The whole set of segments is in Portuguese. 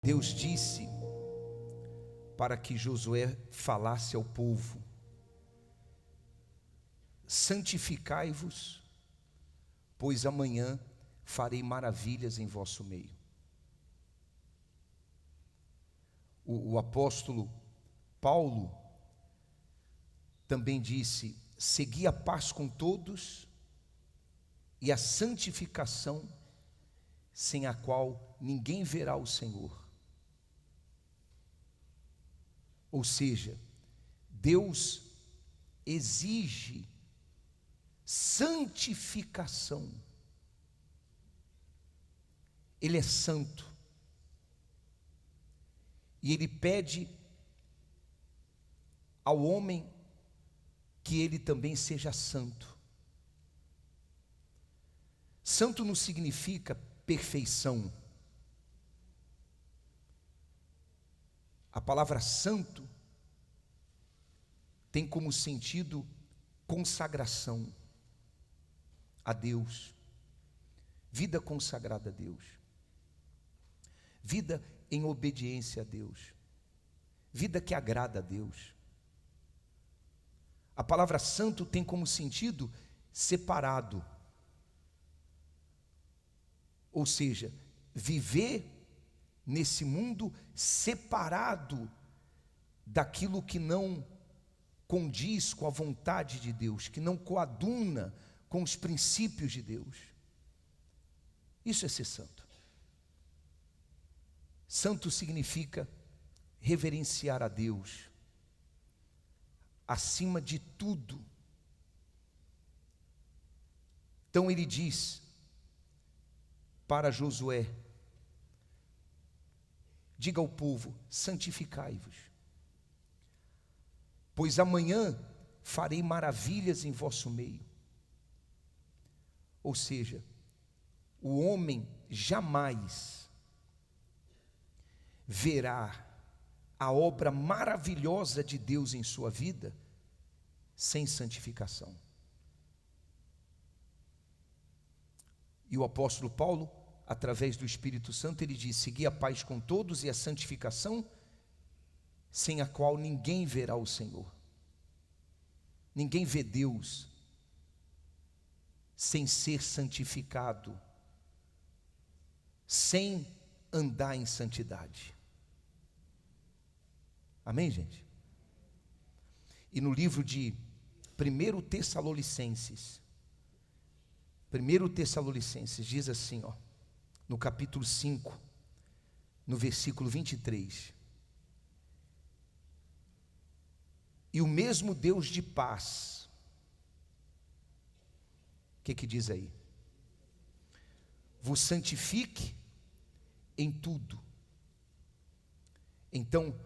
Deus disse para que Josué falasse ao povo: santificai-vos, pois amanhã farei maravilhas em vosso meio. O apóstolo Paulo também disse: segui a paz com todos e a santificação, sem a qual ninguém verá o Senhor. Ou seja, Deus exige santificação. Ele é santo. E Ele pede ao homem que ele também seja santo. Santo não significa perfeição. A palavra santo tem como sentido consagração a Deus, vida consagrada a Deus, vida em obediência a Deus, vida que agrada a Deus. A palavra santo tem como sentido separado, ou seja, viver nesse mundo separado daquilo que não condiz com a vontade de Deus, que não coaduna com os princípios de Deus. Isso é ser santo. Santo significa reverenciar a Deus acima de tudo. Então ele diz para Josué: diga ao povo: santificai-vos, pois amanhã farei maravilhas em vosso meio. Ou seja, o homem jamais verá a obra maravilhosa de Deus em sua vida sem santificação. E o apóstolo Paulo, através do Espírito Santo, ele diz: segui a paz com todos e a santificação, sem a qual ninguém verá o Senhor. Ninguém vê Deus sem ser santificado, sem andar em santidade. Amém, gente? E no livro de 1 Tessalonicenses diz assim, no capítulo 5, no versículo 23: e o mesmo Deus de paz, o que diz aí? Vos santifique em tudo. Então,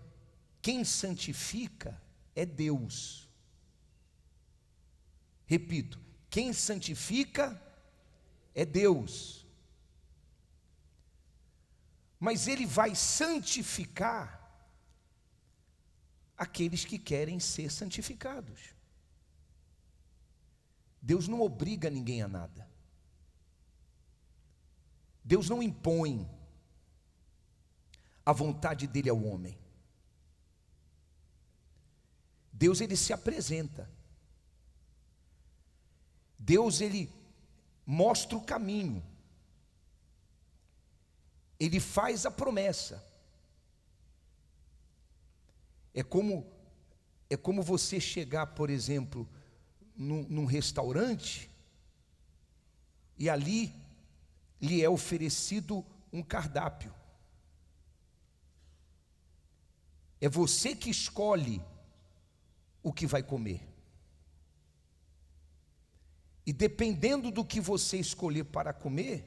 quem santifica é Deus. Repito, quem santifica é Deus. Mas Ele vai santificar aqueles que querem ser santificados. Deus não obriga ninguém a nada. Deus não impõe a vontade dele ao homem. Deus, ele se apresenta. Deus, ele mostra o caminho. Ele faz a promessa. É como você chegar, por exemplo, num restaurante, e ali lhe é oferecido um cardápio. É você que escolhe o que vai comer. E dependendo do que você escolher para comer,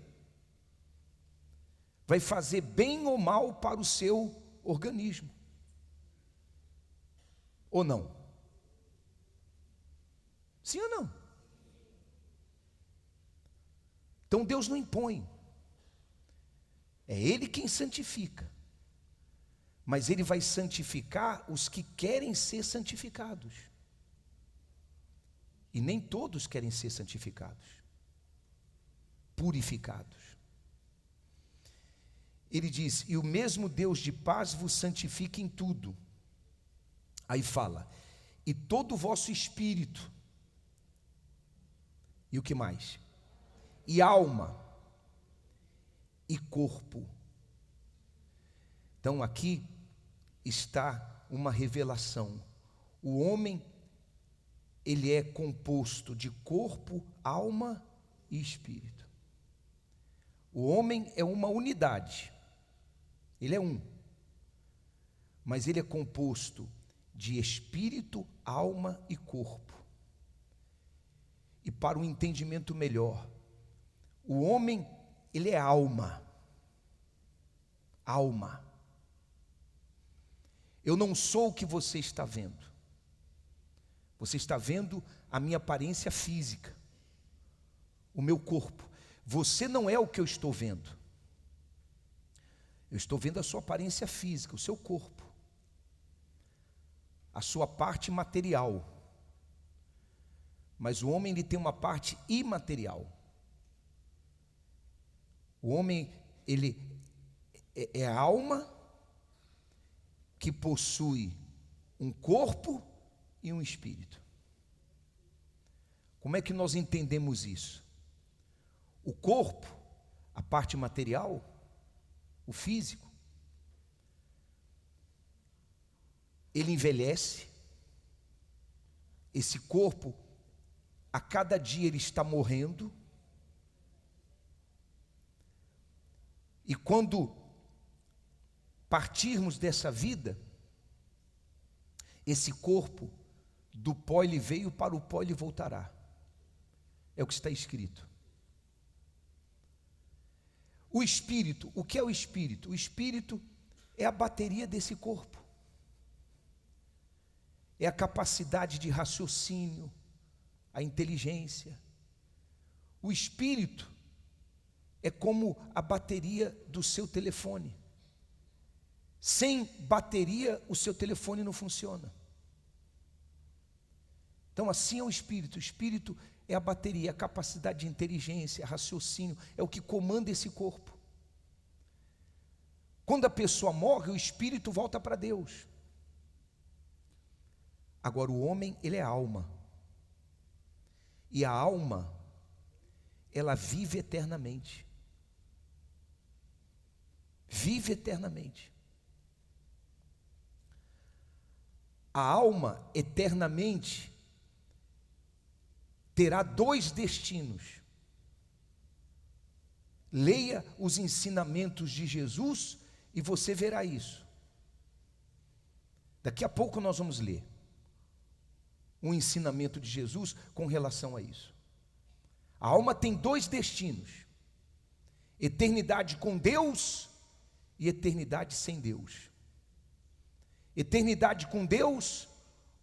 vai fazer bem ou mal para o seu organismo. Ou não? Sim ou não? Então Deus não impõe. É Ele quem santifica. Mas Ele vai santificar os que querem ser santificados. E nem todos querem ser santificados, purificados. ele diz: e o mesmo Deus de paz vos santifique em tudo. Aí fala: e todo o vosso espírito, e o que mais? E alma, e corpo. Então aqui está uma revelação. O homem, ele é composto de corpo, alma e espírito. O homem é uma unidade, ele é um, mas ele é composto de espírito, alma e corpo. E para um entendimento melhor, o homem, ele é alma. Alma. Eu não sou o que você está vendo. Você está vendo a minha aparência física, o meu corpo. Você não é o que eu estou vendo. Eu estou vendo a sua aparência física, o seu corpo, a sua parte material. Mas o homem, ele tem uma parte imaterial. O homem, ele é a alma que possui um corpo e um espírito. Como é que nós entendemos isso? O corpo, a parte material, o físico, ele envelhece. Esse corpo, a cada dia ele está morrendo. E quando partirmos dessa vida, esse corpo, do pó ele veio, para o pó ele voltará. É o que está escrito. O espírito, o que é o espírito? O espírito é a bateria desse corpo. É a capacidade de raciocínio, a inteligência. O espírito é como a bateria do seu telefone. Sem bateria, o seu telefone não funciona. Então assim é o espírito. O espírito é a bateria, a capacidade de inteligência, raciocínio, é o que comanda esse corpo. Quando a pessoa morre, o espírito volta para Deus. Agora o homem, ele é alma. E a alma, ela vive eternamente. Vive eternamente. A alma eternamente terá dois destinos. Leia os ensinamentos de Jesus e você verá isso. Daqui a pouco nós vamos ler um ensinamento de Jesus com relação a isso. A alma tem dois destinos: eternidade com Deus e eternidade sem Deus. Eternidade com Deus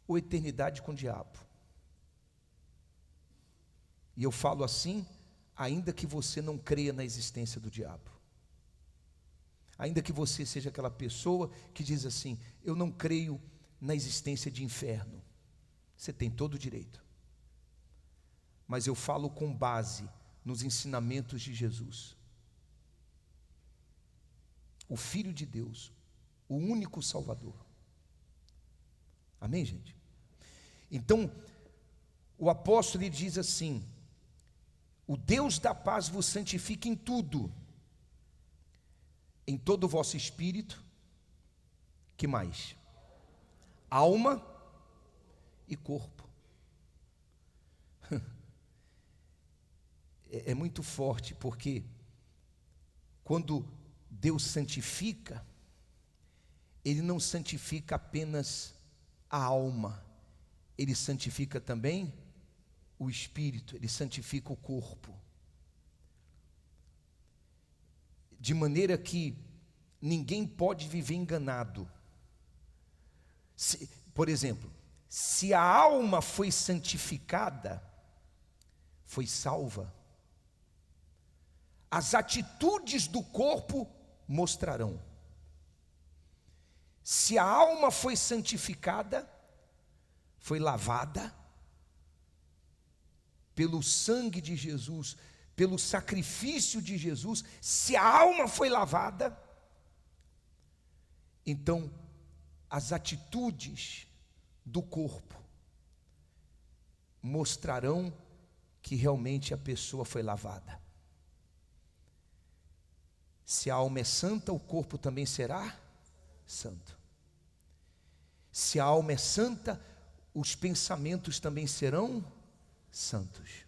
ou eternidade com o diabo. E eu falo assim, ainda que você não creia na existência do diabo. Ainda que você seja aquela pessoa que diz assim: eu não creio na existência de inferno. Você tem todo o direito. Mas eu falo com base nos ensinamentos de Jesus, o Filho de Deus, o único Salvador. Amém, gente? Então, o apóstolo ele diz assim: o Deus da paz vos santifique em tudo, em todo o vosso espírito, que mais? Alma e corpo. É muito forte, porque quando Deus santifica, Ele não santifica apenas a alma, Ele santifica também o espírito, Ele santifica o corpo. De maneira que ninguém pode viver enganado. Por exemplo, se a alma foi santificada, foi salva, as atitudes do corpo mostrarão. Se a alma foi santificada, foi lavada pelo sangue de Jesus, pelo sacrifício de Jesus, se a alma foi lavada, então as atitudes do corpo mostrarão que realmente a pessoa foi lavada. Se a alma é santa, o corpo também será santo. Se a alma é santa, os pensamentos também serão santos.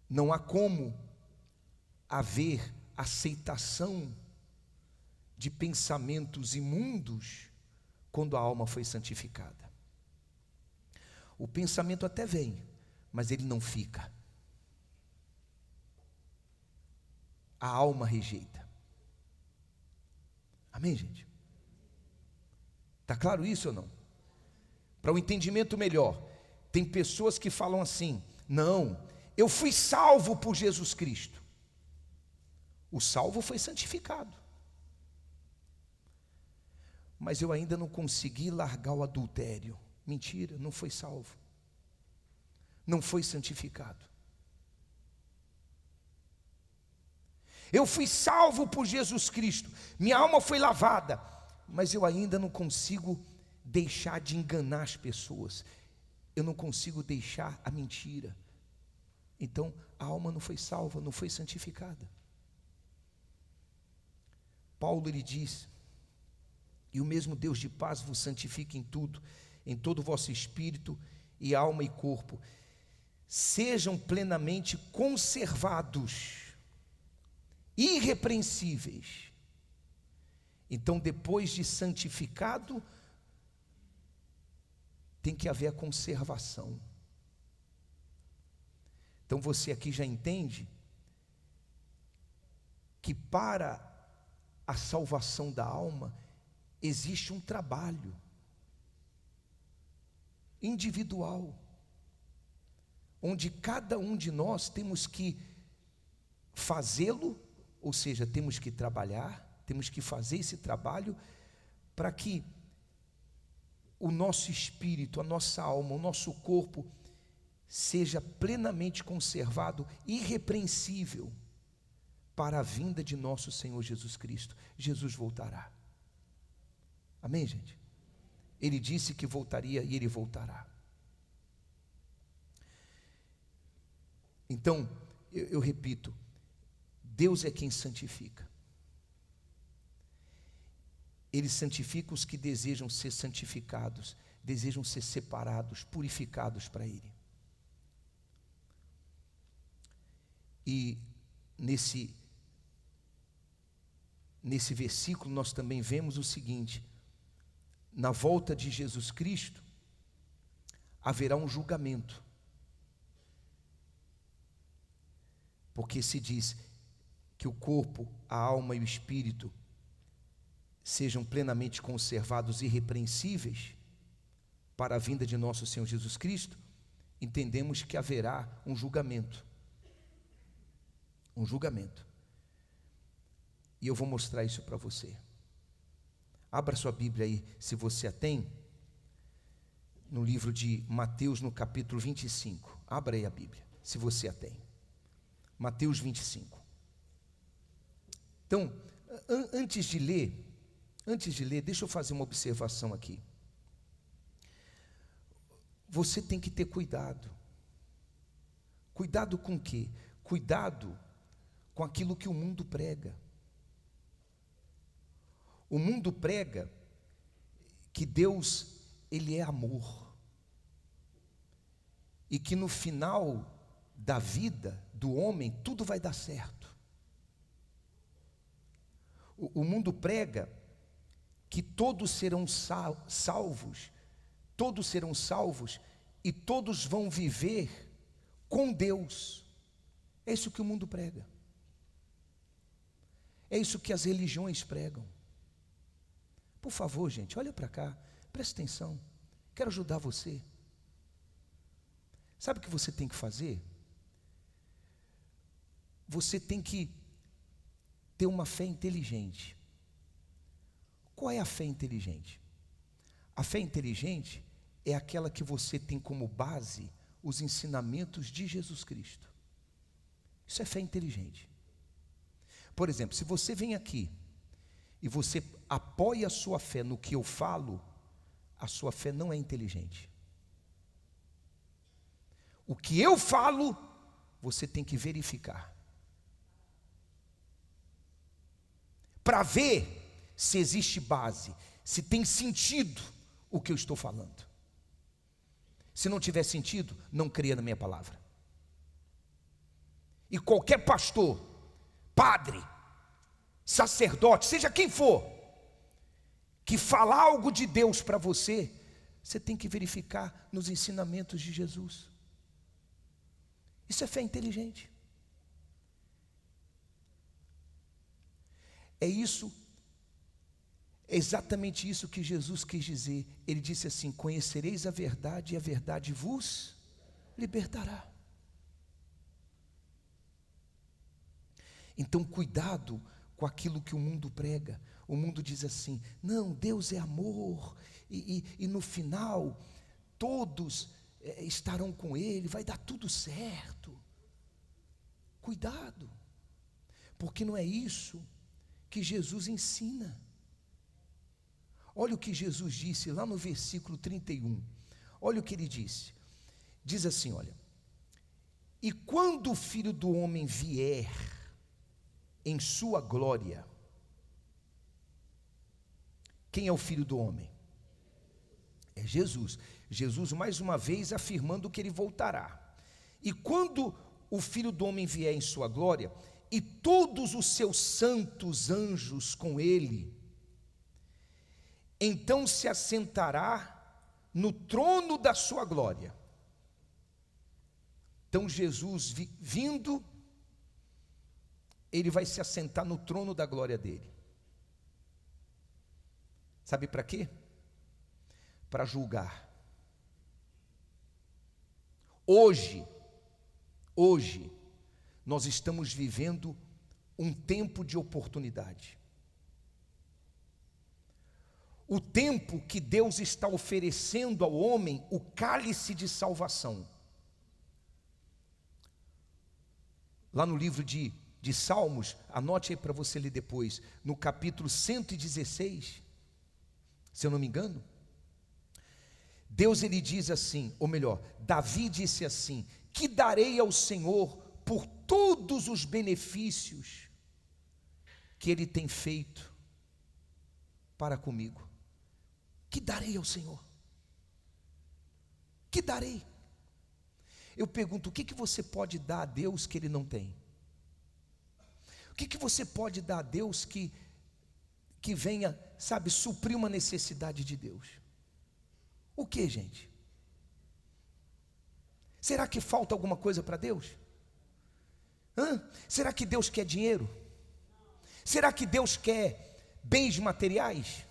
Não há como haver aceitação de pensamentos imundos quando a alma foi santificada. O pensamento até vem, mas ele não fica. A alma rejeita. Amém, gente? Está claro isso ou não? Para um entendimento melhor, tem pessoas que falam assim: não, eu fui salvo por Jesus Cristo. O salvo foi santificado, mas eu ainda não consegui largar o adultério. Mentira, não foi salvo, não foi santificado. Eu fui salvo por Jesus Cristo, minha alma foi lavada, mas eu ainda não consigo deixar de enganar as pessoas, eu não consigo deixar a mentira. Então a alma não foi salva, não foi santificada. Paulo ele diz: e o mesmo Deus de paz vos santifique em tudo, em todo o vosso espírito e alma e corpo, sejam plenamente conservados, irrepreensíveis. Então, depois de santificado, tem que haver a conservação. Então você aqui já entende que para a salvação da alma existe um trabalho individual, onde cada um de nós temos que fazê-lo, ou seja, temos que trabalhar, temos que fazer esse trabalho para que o nosso espírito, a nossa alma, o nosso corpo seja plenamente conservado, irrepreensível, para a vinda de nosso Senhor Jesus Cristo. Jesus voltará. Amém, gente? Ele disse que voltaria e Ele voltará. Então, eu repito, Deus é quem santifica. Ele santifica os que desejam ser santificados, desejam ser separados, purificados para Ele. E nesse versículo nós também vemos o seguinte: na volta de Jesus Cristo haverá um julgamento, porque se diz que o corpo, a alma e o espírito sejam plenamente conservados, irrepreensíveis para a vinda de nosso Senhor Jesus Cristo. Entendemos que haverá um julgamento. Um julgamento. E eu vou mostrar isso para você. Abra sua Bíblia aí, se você a tem, no livro de Mateus, no capítulo 25. Abra aí a Bíblia, se você a tem. Mateus 25. Então, antes de ler, deixa eu fazer uma observação aqui. Você tem que ter cuidado. Cuidado com o quê? Cuidado com aquilo que o mundo prega. O mundo prega que Deus, Ele é amor, e que no final da vida do homem tudo vai dar certo. O mundo prega que todos serão salvos, e todos vão viver com Deus. É isso que o mundo prega. É isso que as religiões pregam. Por favor, gente, olha para cá, presta atenção. Quero ajudar você. Sabe o que você tem que fazer? Você tem que ter uma fé inteligente. Qual é a fé inteligente? A fé inteligente é aquela que você tem como base os ensinamentos de Jesus Cristo. Isso é fé inteligente. Por exemplo, se você vem aqui e você apoia a sua fé no que eu falo, a sua fé não é inteligente. O que eu falo, você tem que verificar, para ver se existe base, se tem sentido o que eu estou falando. Se não tiver sentido, não creia na minha palavra. E qualquer pastor, padre, sacerdote, seja quem for, que falar algo de Deus para você, você tem que verificar nos ensinamentos de Jesus. Isso é fé inteligente. É isso, é exatamente isso que Jesus quis dizer. Ele disse assim: conhecereis a verdade e a verdade vos libertará. Então cuidado com aquilo que o mundo prega. O mundo diz assim: não, Deus é amor, e no final todos estarão com Ele, vai dar tudo certo. Cuidado, porque não é isso que Jesus ensina. Olha o que Jesus disse lá no versículo 31. Olha o que ele disse. Diz assim, olha: e quando o Filho do Homem vier em sua glória. Quem é o Filho do Homem? É Jesus. Jesus mais uma vez afirmando que ele voltará. E quando o Filho do Homem vier em sua glória, e todos os seus santos anjos com ele, então se assentará no trono da sua glória. Então Jesus vindo, ele vai se assentar no trono da glória dele. Sabe para quê? Para julgar. Hoje, nós estamos vivendo um tempo de oportunidade. O tempo que Deus está oferecendo ao homem o cálice de salvação. Lá no livro de Salmos, anote aí para você ler depois, no capítulo 116, se eu não me engano, Deus ele diz assim, ou melhor, Davi disse assim: que darei ao Senhor por todos os benefícios que Ele tem feito para comigo. Que darei ao Senhor? Que darei? Eu pergunto, o que você pode dar a Deus que Ele não tem? O que você pode dar a Deus que venha, sabe, suprir uma necessidade de Deus? O que, gente? Será que falta alguma coisa para Deus? Será que Deus quer dinheiro? Será que Deus quer bens materiais?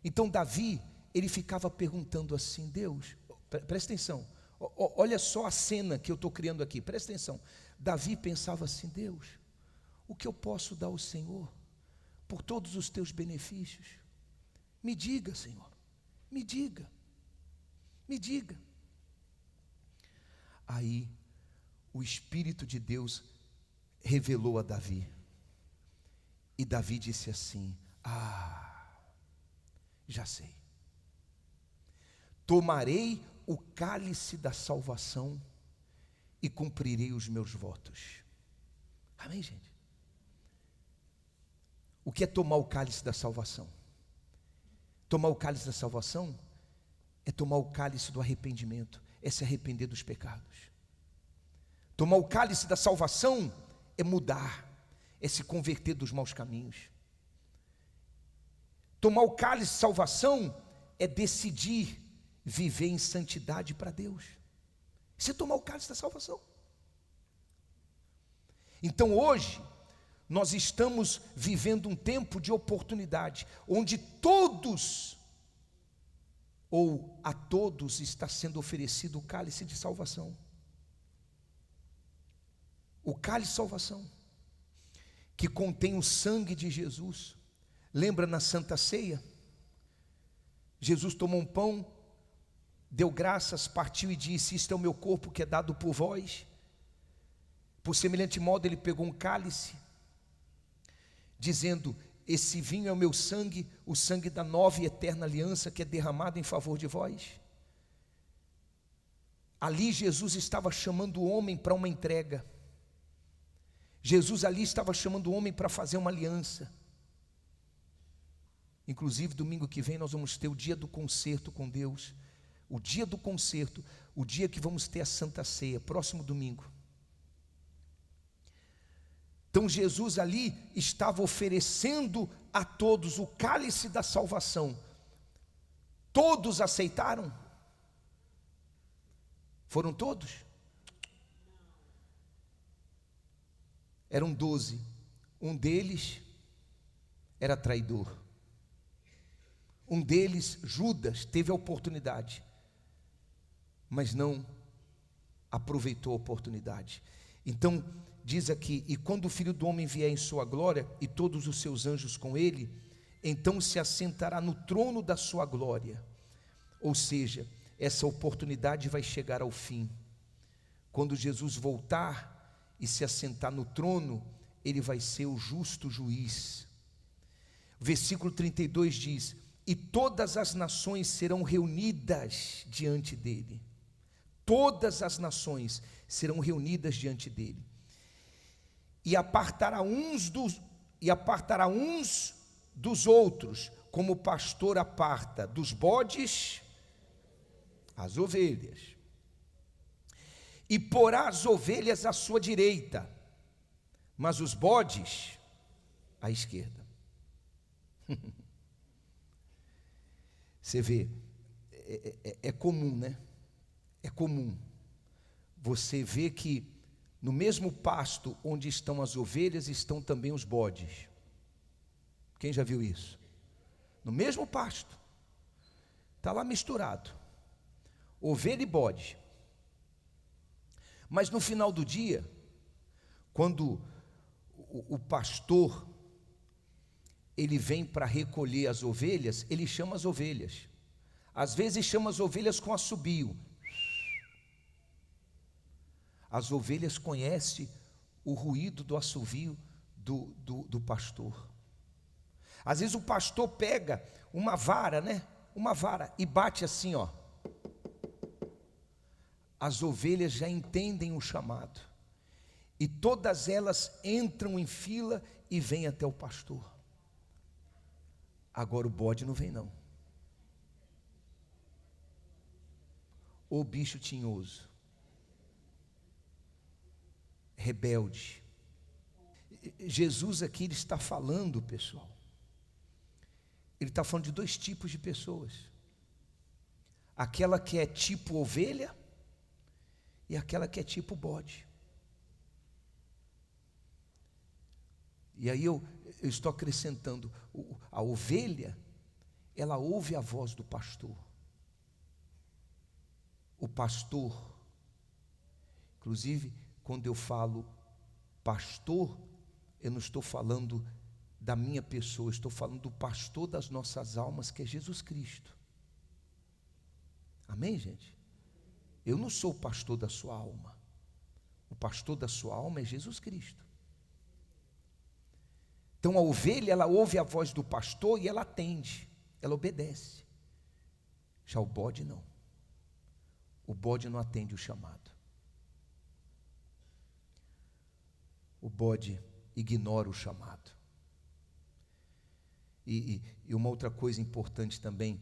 Então Davi, ele ficava perguntando assim: Deus, presta atenção, olha só a cena que eu estou criando aqui, presta atenção. Davi pensava assim: Deus, o que eu posso dar ao Senhor por todos os teus benefícios? Me diga, Senhor, me diga, me diga. Aí o Espírito de Deus revelou a Davi, e Davi disse assim: já sei, tomarei o cálice da salvação e cumprirei os meus votos. Amém, gente? O que é tomar o cálice da salvação? Tomar o cálice da salvação é tomar o cálice do arrependimento, é se arrepender dos pecados. Tomar o cálice da salvação é mudar, é se converter dos maus caminhos. Tomar o cálice de salvação é decidir viver em santidade para Deus. Isso é tomar o cálice da salvação. Então hoje, nós estamos vivendo um tempo de oportunidade, onde todos, ou a todos, está sendo oferecido o cálice de salvação. O cálice de salvação, que contém o sangue de Jesus. Lembra na Santa Ceia? Jesus tomou um pão, deu graças, partiu e disse: isto é o meu corpo que é dado por vós. Por semelhante modo, ele pegou um cálice, dizendo: esse vinho é o meu sangue, o sangue da nova e eterna aliança, que é derramado em favor de vós. Ali Jesus estava chamando o homem para uma entrega. Jesus ali estava chamando o homem para fazer uma aliança. Inclusive, domingo que vem nós vamos ter o dia do concerto com Deus. O dia do concerto, o dia que vamos ter a Santa Ceia, próximo domingo. Então Jesus ali estava oferecendo a todos o cálice da salvação. Todos aceitaram? Foram todos? Eram 12. Um deles era traidor. Um deles, Judas, teve a oportunidade, mas não aproveitou a oportunidade. Então, diz aqui: e quando o Filho do Homem vier em sua glória, e todos os seus anjos com ele, então se assentará no trono da sua glória. Ou seja, essa oportunidade vai chegar ao fim. Quando Jesus voltar e se assentar no trono, ele vai ser o justo juiz. Versículo 32 diz: e todas as nações serão reunidas diante dele. Todas as nações serão reunidas diante dele. E apartará uns dos outros, como o pastor aparta dos bodes as ovelhas. E porá as ovelhas à sua direita, mas os bodes à esquerda. Você vê, é comum, né? É comum você ver que no mesmo pasto onde estão as ovelhas estão também os bodes. Quem já viu isso? No mesmo pasto, está lá misturado, ovelha e bode. Mas no final do dia, quando o pastor ele vem para recolher as ovelhas, ele chama as ovelhas. Às vezes chama as ovelhas com assobio. As ovelhas conhecem o ruído do assovio do pastor. Às vezes o pastor pega uma vara, né? Uma vara e bate assim, ó. As ovelhas já entendem o chamado. E todas elas entram em fila e vêm até o pastor. Agora o bode não vem não. O bicho tinhoso, rebelde. Jesus aqui ele está falando, pessoal. Ele está falando de dois tipos de pessoas. Aquela que é tipo ovelha e aquela que é tipo bode. E aí eu estou acrescentando, a ovelha, ela ouve a voz do pastor. O pastor, inclusive, quando eu falo pastor, eu não estou falando da minha pessoa, estou falando do pastor das nossas almas, que é Jesus Cristo. Amém, gente? Eu não sou o pastor da sua alma. O pastor da sua alma é Jesus Cristo. Então a ovelha, ela ouve a voz do pastor e ela atende, ela obedece. Já o bode não. O bode não atende o chamado. O bode ignora o chamado. E uma outra coisa importante também,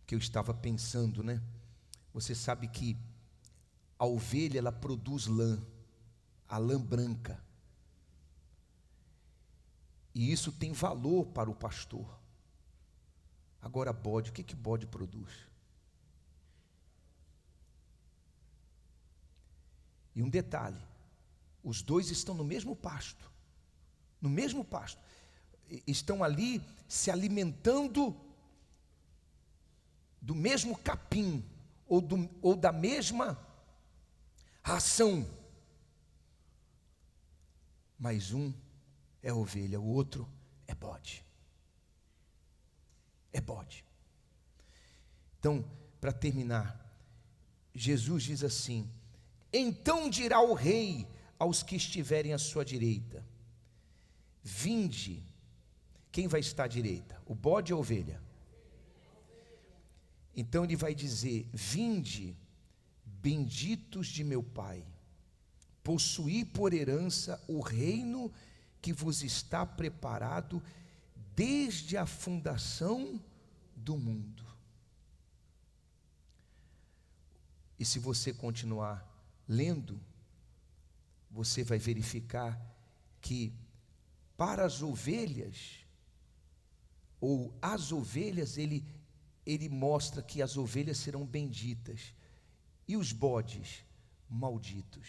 que eu estava pensando, né? Você sabe que a ovelha, ela produz lã, a lã branca. E isso tem valor para o pastor. Agora bode, o que bode produz? E um detalhe, os dois estão no mesmo pasto. No mesmo pasto. Estão ali se alimentando do mesmo capim, ou da mesma ração. Mas um é ovelha, o outro é bode. É bode. Então, para terminar, Jesus diz assim: então dirá o rei aos que estiverem à sua direita. Vinde. Quem vai estar à direita? O bode ou a ovelha? Então ele vai dizer: vinde, benditos de meu Pai, possuí por herança o reino que vos está preparado desde a fundação do mundo. E se você continuar lendo, você vai verificar que para as ovelhas, ou as ovelhas, ele mostra que as ovelhas serão benditas e os bodes malditos.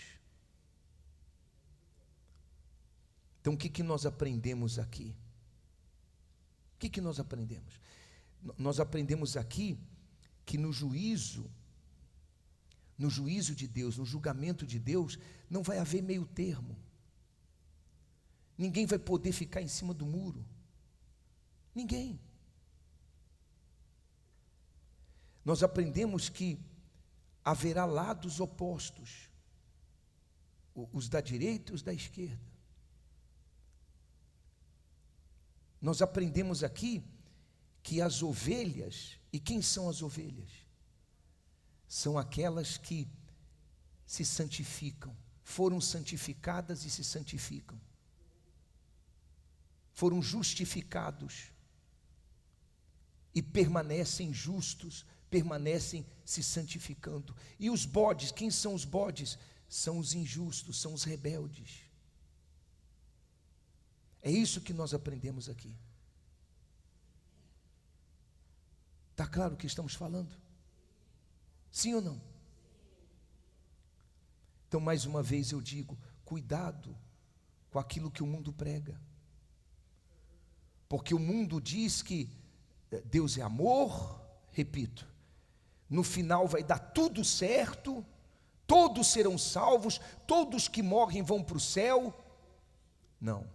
Então o que nós aprendemos aqui? O que nós aprendemos? Nós aprendemos aqui que no juízo de Deus, no julgamento de Deus, não vai haver meio termo. Ninguém vai poder ficar em cima do muro. Ninguém. Nós aprendemos que haverá lados opostos, os da direita e os da esquerda. Nós aprendemos aqui que as ovelhas, e quem são as ovelhas? São aquelas que se santificam, foram santificadas e se santificam, foram justificados e permanecem justos, permanecem se santificando. E os bodes, quem são os bodes? São os injustos, são os rebeldes. É isso que nós aprendemos aqui. Está claro o que estamos falando? Sim ou não? Então, mais uma vez eu digo, cuidado com aquilo que o mundo prega. Porque o mundo diz que Deus é amor, repito, no final vai dar tudo certo, todos serão salvos, todos que morrem vão para o céu. Não.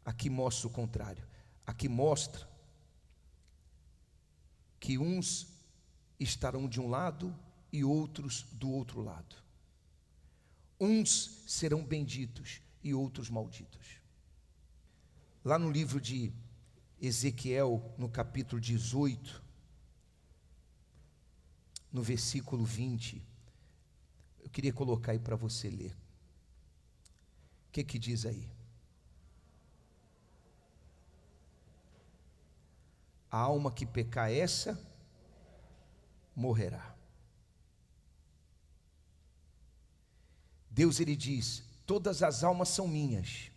Aqui mostra o contrário. Aqui mostra que uns estarão de um lado e outros do outro lado. Uns serão benditos e outros malditos. Lá no livro de Ezequiel, no capítulo 18, no versículo 20, eu queria colocar aí para você ler. O que diz aí? A alma que pecar essa, morrerá. Deus, ele diz: todas as almas são minhas.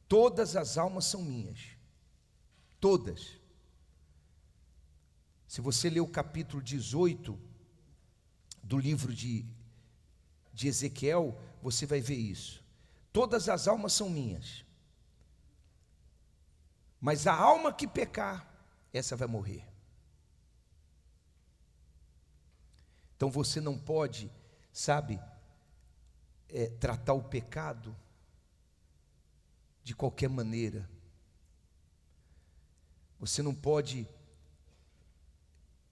Todas as almas são minhas. Todas. Se você ler o capítulo 18 do livro de Ezequiel, você vai ver isso. Todas as almas são minhas. Mas a alma que pecar, essa vai morrer. Então você não pode, sabe, tratar o pecado de qualquer maneira. Você não pode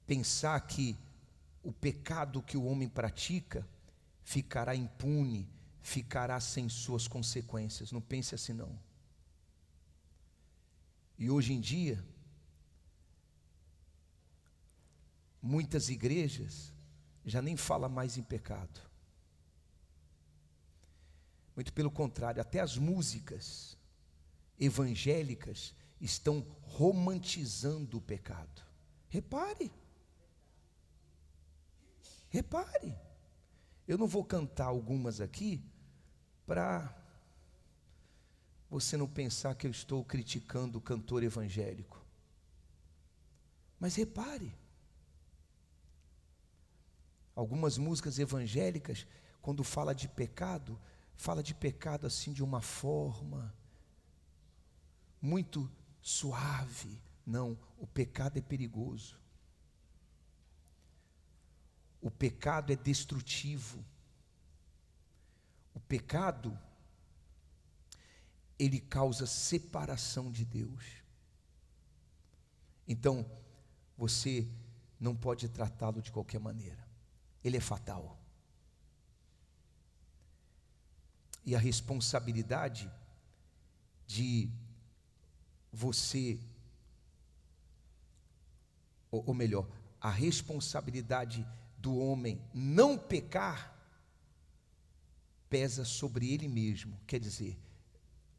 pensar que o pecado que o homem pratica ficará impune, ficará sem suas consequências. Não pense assim não. E hoje em dia, muitas igrejas já nem falam mais em pecado. Muito pelo contrário, até as músicas evangélicas estão romantizando o pecado. Repare. Eu não vou cantar algumas aqui para você não pensar que eu estou criticando o cantor evangélico. Mas repare, algumas músicas evangélicas, quando fala de pecado assim de uma forma muito suave. Não, o pecado é perigoso. O pecado é destrutivo. O pecado, ele causa separação de Deus. Então, você não pode tratá-lo de qualquer maneira. Ele é fatal. e a responsabilidade de você, ou melhor, a responsabilidade do homem não pecar pesa sobre ele mesmo. Quer dizer,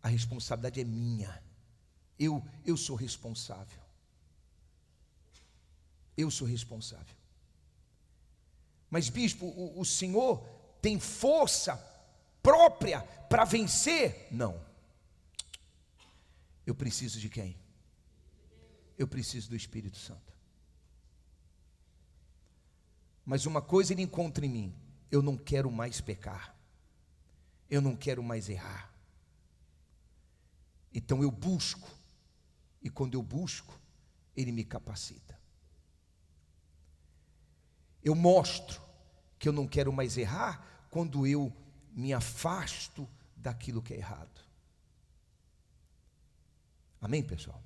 a responsabilidade é minha. Eu sou responsável. Eu sou responsável. Mas, bispo, o senhor tem força própria para vencer? Não. Eu preciso de quem? Eu preciso do Espírito Santo. Mas uma coisa ele encontra em mim: eu não quero mais pecar. Eu não quero mais errar. Então eu busco. E quando eu busco, ele me capacita. Eu mostro que eu não quero mais errar quando eu me afasto daquilo que é errado. Amém, pessoal?